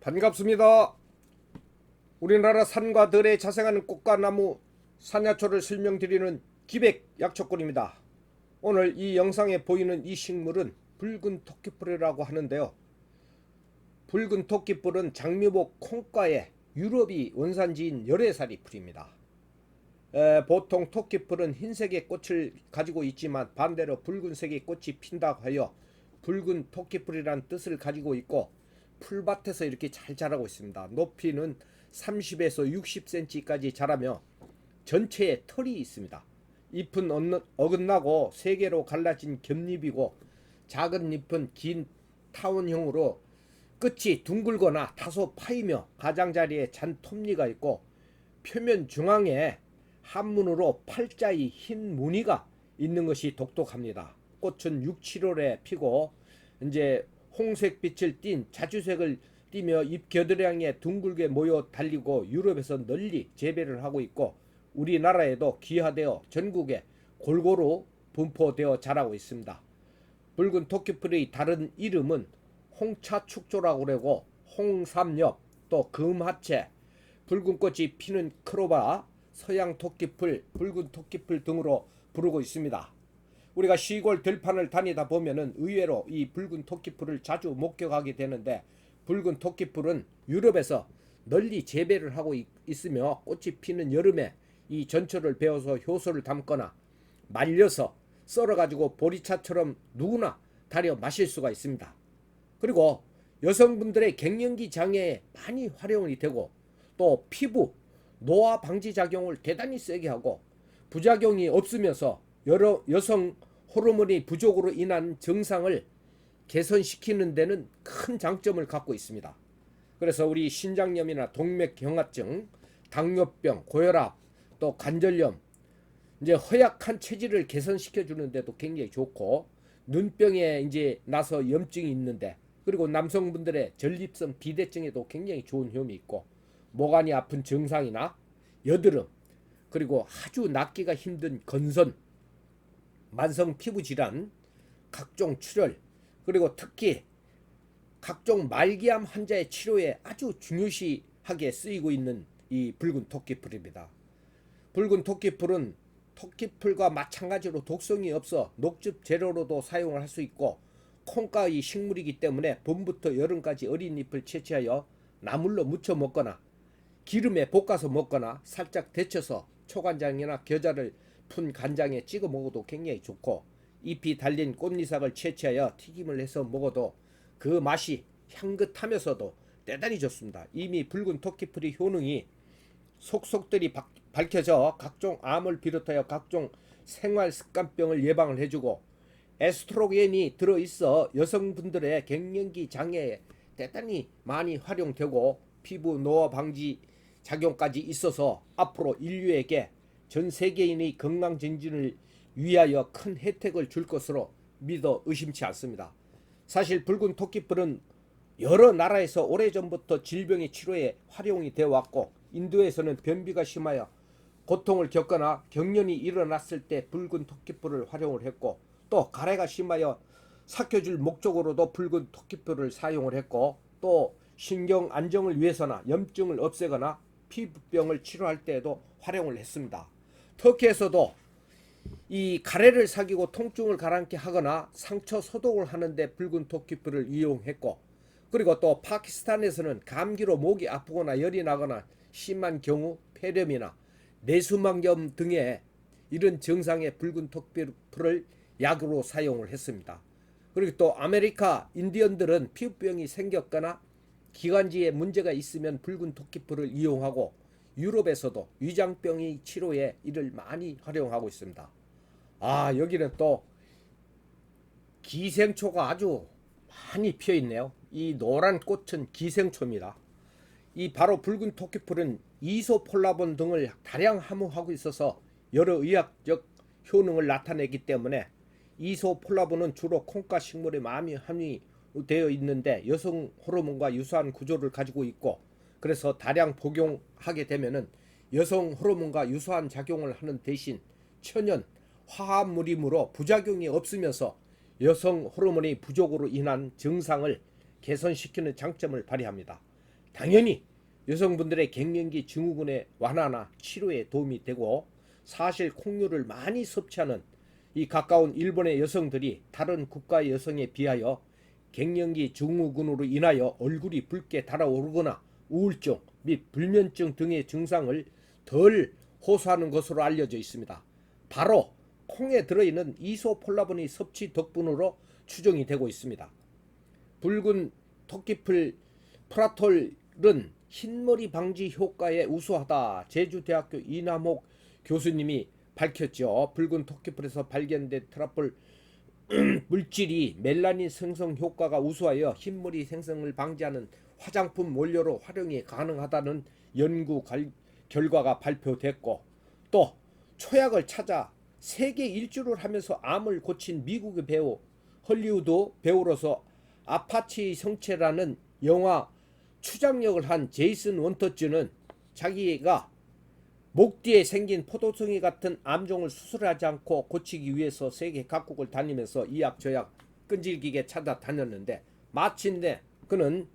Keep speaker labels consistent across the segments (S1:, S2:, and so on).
S1: 반갑습니다. 우리나라 산과 들에 자생하는 꽃과 나무 산야초를 설명드리는 기백약초꾼입니다. 오늘 이 영상에 보이는 이 식물은 붉은 토끼풀이라고 하는데요. 붉은 토끼풀은 장미목 콩과의 유럽이 원산지인 열애살이 풀입니다. 보통 토끼풀은 흰색의 꽃을 가지고 있지만 반대로 붉은색의 꽃이 핀다고 하여 붉은 토끼풀이라는 뜻을 가지고 있고, 풀밭에서 이렇게 잘 자라고 있습니다. 높이는 30에서 60cm까지 자라며 전체에 털이 있습니다. 잎은 어긋나고 3개로 갈라진 겹잎이고, 작은 잎은 긴 타원형으로 끝이 둥글거나 다소 파이며 가장자리에 잔 톱니가 있고, 표면 중앙에 한문으로 팔자의 흰 무늬가 있는 것이 독특합니다. 꽃은 6, 7월에 피고 이제 홍색 빛을 띤 자주색을 띠며 잎 겨드랑이에 둥글게 모여 달리고 유럽에서 널리 재배를 하고 있고, 우리나라에도 귀화되어 전국에 골고루 분포되어 자라고 있습니다. 붉은 토끼풀의 다른 이름은 홍차축조라고 그러고, 홍삼엽, 또 금하채, 붉은 꽃이 피는 크로바, 서양 토끼풀, 붉은 토끼풀 등으로 부르고 있습니다. 우리가 시골 들판을 다니다 보면은 의외로 이 붉은 토끼풀을 자주 목격하게 되는데, 붉은 토끼풀은 유럽에서 널리 재배를 하고 있으며 꽃이 피는 여름에 이 전초를 베어서 효소를 담거나 말려서 썰어가지고 보리차처럼 누구나 달여 마실 수가 있습니다. 그리고 여성분들의 갱년기 장애에 많이 활용이 되고, 또 피부 노화 방지 작용을 대단히 세게 하고, 부작용이 없으면서 여성 호르몬이 부족으로 인한 증상을 개선시키는 데는 큰 장점을 갖고 있습니다. 그래서 우리 신장염이나 동맥경화증, 당뇨병, 고혈압, 또 관절염, 이제 허약한 체질을 개선시켜 주는데도 굉장히 좋고, 눈병에 이제 나서 염증이 있는데, 그리고 남성분들의 전립선 비대증에도 굉장히 좋은 효험이 있고, 모관이 아픈 증상이나 여드름, 그리고 아주 낫기가 힘든 건선, 만성 피부 질환, 각종 출혈, 그리고 특히 각종 말기암 환자의 치료에 아주 중요시하게 쓰이고 있는 이 붉은 토끼풀입니다. 붉은 토끼풀은 토끼풀과 마찬가지로 독성이 없어 녹즙 재료로도 사용을 할 수 있고, 콩과의 식물이기 때문에 봄부터 여름까지 어린 잎을 채취하여 나물로 무쳐 먹거나 기름에 볶아서 먹거나 살짝 데쳐서 초간장이나 겨자를 푼 간장에 찍어 먹어도 굉장히 좋고, 잎이 달린 꽃잎삭을 채취하여 튀김을 해서 먹어도 그 맛이 향긋하면서도 대단히 좋습니다. 이미 붉은 토끼풀의 효능이 속속들이 밝혀져 각종 암을 비롯하여 각종 생활습관병을 예방을 해주고, 에스트로겐이 들어있어 여성분들의 갱년기 장애에 대단히 많이 활용되고, 피부 노화 방지 작용까지 있어서 앞으로 인류에게 전 세계인의 건강 증진을 위하여 큰 혜택을 줄 것으로 믿어 의심치 않습니다. 사실 붉은 토끼풀은 여러 나라에서 오래전부터 질병의 치료에 활용이 되어 왔고, 인도에서는 변비가 심하여 고통을 겪거나 경련이 일어났을 때 붉은 토끼풀을 활용을 했고, 또 가래가 심하여 삭혀줄 목적으로도 붉은 토끼풀을 사용을 했고, 또 신경 안정을 위해서나 염증을 없애거나 피부병을 치료할 때에도 활용을 했습니다. 터키에서도 이 가래를 사귀고 통증을 가라앉게 하거나 상처 소독을 하는데 붉은 토끼풀을 이용했고, 그리고 또 파키스탄에서는 감기로 목이 아프거나 열이 나거나 심한 경우 폐렴이나 뇌수막염 등의 이런 증상에 붉은 토끼풀을 약으로 사용을 했습니다. 그리고 또 아메리카 인디언들은 피부병이 생겼거나 기관지에 문제가 있으면 붉은 토끼풀을 이용하고, 유럽에서도 위장병의 치료에 이를 많이 활용하고 있습니다. 여기는 또 기생초가 아주 많이 피어 있네요. 이 노란 꽃은 기생초입니다. 이 바로 붉은 토끼풀은 이소폴라본 등을 다량 함유하고 있어서 여러 의학적 효능을 나타내기 때문에, 이소폴라본은 주로 콩과 식물에 많이 함유되어 있는데 여성 호르몬과 유사한 구조를 가지고 있고, 그래서 다량 복용하게 되면은 여성 호르몬과 유사한 작용을 하는 대신 천연 화합물이므로 부작용이 없으면서 여성 호르몬의 부족으로 인한 증상을 개선시키는 장점을 발휘합니다. 당연히 여성분들의 갱년기 증후군의 완화나 치료에 도움이 되고, 사실 콩류를 많이 섭취하는 이 가까운 일본의 여성들이 다른 국가의 여성에 비하여 갱년기 증후군으로 인하여 얼굴이 붉게 달아오르거나 우울증 및 불면증 등의 증상을 덜 호소하는 것으로 알려져 있습니다. 바로 콩에 들어있는 이소폴라본의 섭취 덕분으로 추정이 되고 있습니다. 붉은 토끼풀 프라톨은 흰머리 방지 효과에 우수하다. 제주대학교 이남옥 교수님이 밝혔죠. 붉은 토끼풀에서 발견된 트라폴 물질이 멜라닌 생성 효과가 우수하여 흰머리 생성을 방지하는 화장품 원료로 활용이 가능하다는 연구 결과가 발표됐고, 또 초약을 찾아 세계 일주를 하면서 암을 고친 미국의 배우, 헐리우드 배우로서 아파치의 성체라는 영화 추장역을 한 제이슨 원터즈는 자기가 목 뒤에 생긴 포도송이 같은 암종을 수술하지 않고 고치기 위해서 세계 각국을 다니면서 이약 저약 끈질기게 찾아다녔는데, 마침내 그는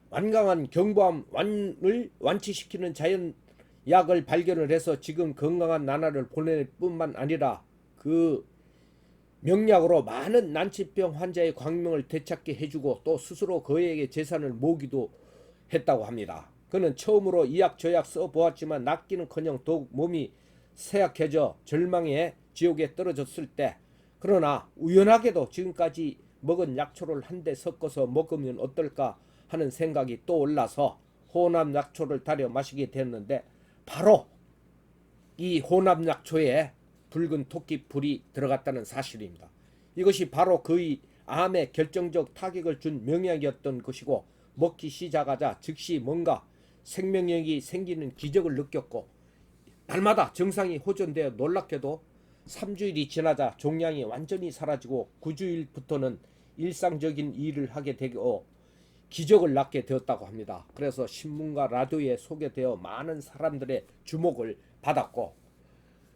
S1: 완강한 경부암을 완치시키는 자연약을 발견을 해서 지금 건강한 나날을 보낼 뿐만 아니라 그 명약으로 많은 난치병 환자의 광명을 되찾게 해주고 또 스스로 그에게 재산을 모으기도 했다고 합니다. 그는 처음으로 이약 저약 써보았지만 낫기는커녕 더욱 몸이 쇠약해져 절망의 지옥에 떨어졌을 때, 그러나 우연하게도 지금까지 먹은 약초를 한데 섞어서 먹으면 어떨까 하는 생각이 떠올라서 혼합 약초를 달여 마시게 됐는데, 바로 이 혼합 약초에 붉은 토끼풀이 들어갔다는 사실입니다. 이것이 바로 그의 암에 결정적 타격을 준 명약이었던 것이고, 먹기 시작하자 즉시 뭔가 생명력이 생기는 기적을 느꼈고, 날마다 증상이 호전되어 놀랍게도 3주일이 지나자 종양이 완전히 사라지고 9주일부터는 일상적인 일을 하게 되고 기적을 낳게 되었다고 합니다. 그래서 신문과 라디오에 소개되어 많은 사람들의 주목을 받았고,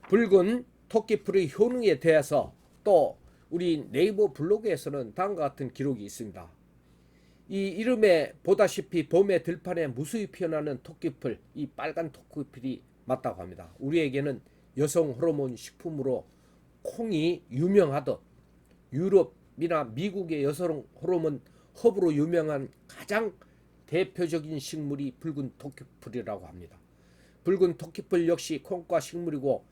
S1: 붉은 토끼풀의 효능에 대해서 또 우리 네이버 블로그에서는 다음과 같은 기록이 있습니다. 이 이름에 보다시피 봄의 들판에 무수히 피어나는 토끼풀, 이 빨간 토끼풀이 맞다고 합니다. 우리에게는 여성 호르몬 식품으로 콩이 유명하듯 유럽이나 미국의 여성 호르몬 허브로 유명한 가장 대표적인 식물이 붉은 토끼풀이라고 합니다. 붉은 토끼풀 역시 콩과 식물이고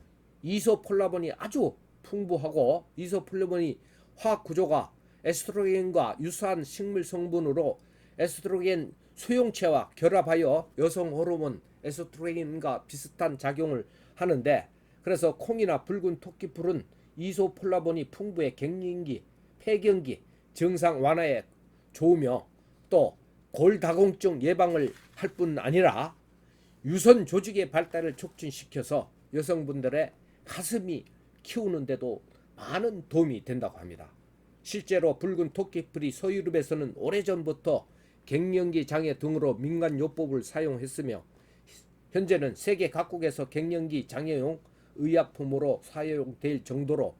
S1: 이소폴라본이 아주 풍부하고, 이소폴라본이 화학 구조가 에스트로겐과 유사한 식물 성분으로 에스트로겐 수용체와 결합하여 여성 호르몬 에스트로겐과 비슷한 작용을 하는데, 그래서 콩이나 붉은 토끼풀은 이소폴라본이 풍부해 갱년기, 폐경기 증상 완화에 좋으며 또 골다공증 예방을 할 뿐 아니라 유선 조직의 발달을 촉진시켜서 여성분들의 가슴이 키우는데도 많은 도움이 된다고 합니다. 실제로 붉은 토끼풀이 서유럽에서는 오래전부터 갱년기 장애 등으로 민간요법을 사용했으며, 현재는 세계 각국에서 갱년기 장애용 의약품으로 사용될 정도로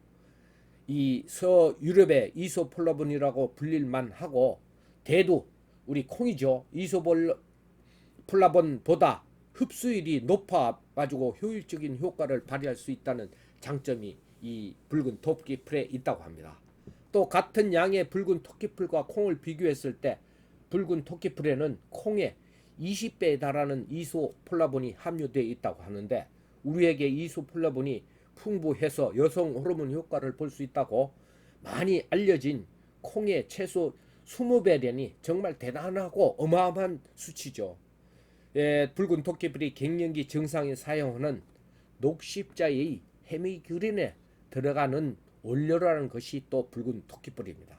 S1: 이 서유럽의 이소폴라본이라고 불릴만 하고, 대두 우리 콩이죠. 이소폴라본보다 흡수율이 높아가지고 효율적인 효과를 발휘할 수 있다는 장점이 이 붉은 토끼풀에 있다고 합니다. 또 같은 양의 붉은 토끼풀과 콩을 비교했을 때 붉은 토끼풀에는 콩의 20배에 달하는 이소폴라본이 함유되어 있다고 하는데, 우리에게 이소폴라본이 풍부해서 여성 호르몬 효과를 볼 수 있다고 많이 알려진 콩의 최소 20배량이 정말 대단하고 어마어마한 수치죠. 붉은 토끼풀이 갱년기 증상에 사용하는 녹십자의 헤미그린에 들어가는 원료라는 것이 또 붉은 토끼풀입니다.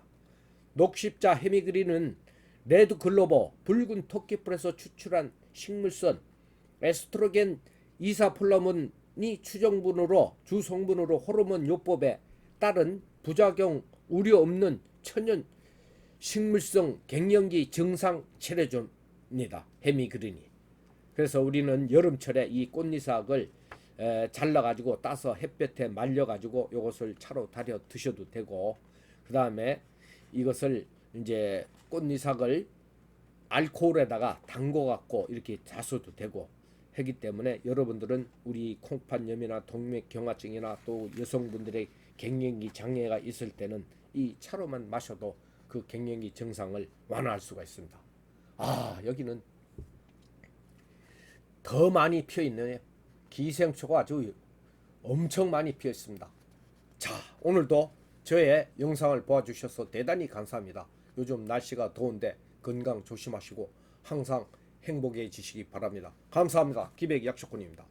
S1: 녹십자 헤미그린은 레드글로버 붉은 토끼풀에서 추출한 식물성 에스트로겐 이사폴라몬이 주성분으로 호르몬 요법에 따른 부작용 우려 없는 천연 식물성 갱년기 증상 치료제입니다. 헤미그린이. 그래서 우리는 여름철에 이 꽃잎삭을 잘라가지고 따서 햇볕에 말려가지고 이것을 차로 달여 드셔도 되고, 그 다음에 이것을 이제 꽃잎삭을 알코올에다가 담궈 갖고 이렇게 자서도 되고 하기 때문에 여러분들은 우리 콩팥염이나 동맥경화증이나 또 여성분들의 갱년기 장애가 있을 때는 이 차로만 마셔도 그 갱년기 증상을 완화할 수가 있습니다. 아, 여기는 더 많이 피어 있네요. 기생초가 아주 엄청 많이 피어 있습니다. 자, 오늘도 저의 영상을 보아주셔서 대단히 감사합니다. 요즘 날씨가 더운데 건강 조심하시고 항상 행복해지시기 바랍니다. 감사합니다. 기백 약초꾼입니다.